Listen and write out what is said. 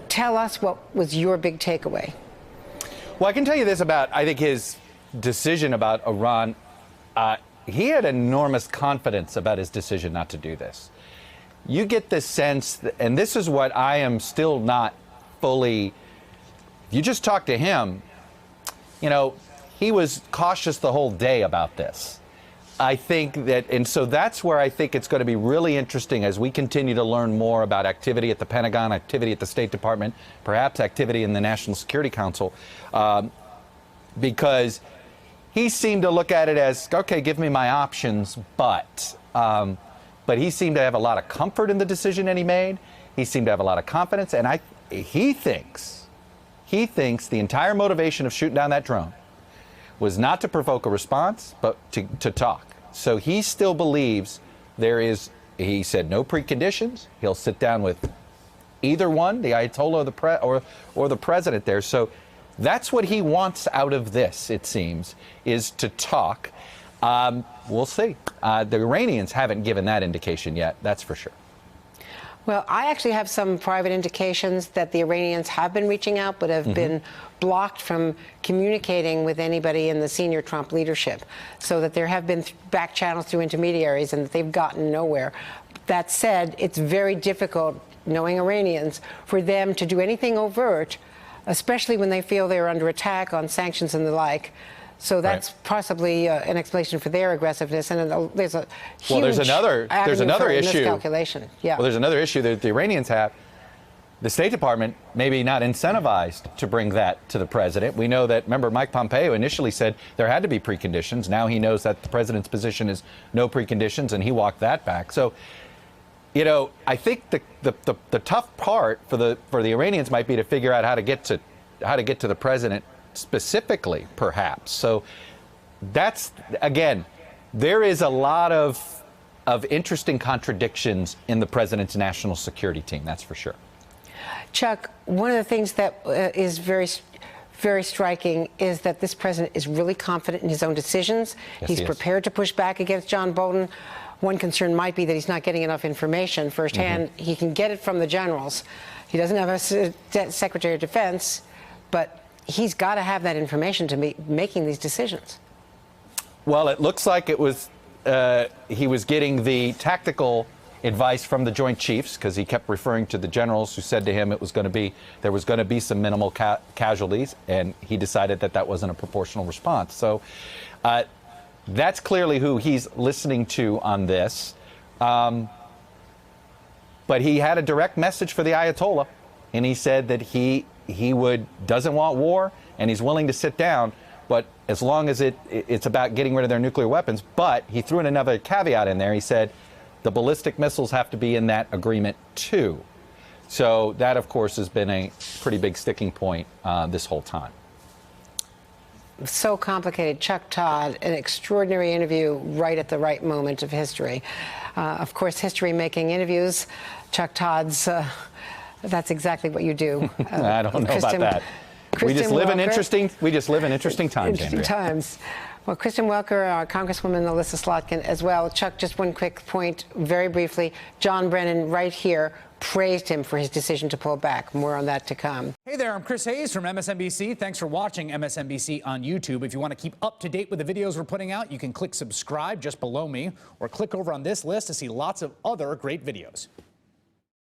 Tell us what was your big takeaway. Well, I can tell you this about, I think, his decision about Iran. He had enormous confidence about his decision not to do this. You get the sense, and this is what I am still not fully, you just talk to him, you know, he was cautious the whole day about this. I think that, and so that's where I think it's going to be really interesting as we continue to learn more about activity at the Pentagon, activity at the State Department, perhaps activity in the National Security Council, because he seemed to look at it as, okay, give me my options, but he seemed to have a lot of comfort in the decision that he made. He seemed to have a lot of confidence, and he thinks the entire motivation of shooting down that drone was not to provoke a response, but to talk. So he still believes there is, he said, no preconditions. He'll sit down with either one, the Ayatollah or the president there. So that's what he wants out of this, it seems, is to talk. We'll see. The Iranians haven't given that indication yet, that's for sure. Well, I actually have some private indications that the Iranians have been reaching out, but have been blocked from communicating with anybody in the senior Trump leadership, so that there have been back channels through intermediaries and that they've gotten nowhere. That said, it's very difficult, knowing Iranians, for them to do anything overt, especially when they feel they're under attack on sanctions and the like. So that's possibly an explanation for their aggressiveness, and there's a huge there's another issue. Miscalculation. Yeah. Well, there's another issue that the Iranians have. The State Department maybe not incentivized to bring that to the president. We know that, remember, Mike Pompeo initially said there had to be preconditions. Now he knows that the president's position is no preconditions, and he walked that back. So, you know, I think the tough part for the Iranians might be to figure out how to get to the president specifically, perhaps. So that's, again, there is a lot of interesting contradictions in the president's national security team, that's for sure. Chuck, one of the things that is very striking is that this president is really confident in his own decisions. Yes, he's prepared to push back against John Bolton. One concern might be that he's not getting enough information firsthand. He can get it from the generals. He doesn't have a Secretary of Defense, but he's got to have that information to be making these decisions. Well, it looks like it was he was getting the tactical advice from the Joint Chiefs, because he kept referring to the generals who said to him it was going to be, there was going to be some minimal casualties, and he decided that that wasn't a proportional response. So that's clearly who he's listening to on this. But he had a direct message for the Ayatollah, and he said that he doesn't want war, and he's willing to sit down, but as long as it's about getting rid of their nuclear weapons. But he threw in another caveat in there. He said the ballistic missiles have to be in that agreement too. So that, of course, has been a pretty big sticking point this whole time. So complicated. Chuck Todd, an extraordinary interview right at the right moment of history. Of course, history-making interviews. Chuck Todd's, that's exactly what you do. I don't know about that. We just live in interesting times, Andrea. Times. Well, Kristen Welker, Congresswoman Elissa Slotkin as well. Chuck, just one quick point, very briefly. John Brennan, right here, praised him for his decision to pull back. More on that to come. Hey there, I'm Chris Hayes from MSNBC. Thanks for watching MSNBC on YouTube. If you want to keep up to date with the videos we're putting out, you can click subscribe just below me, or click over on this list to see lots of other great videos.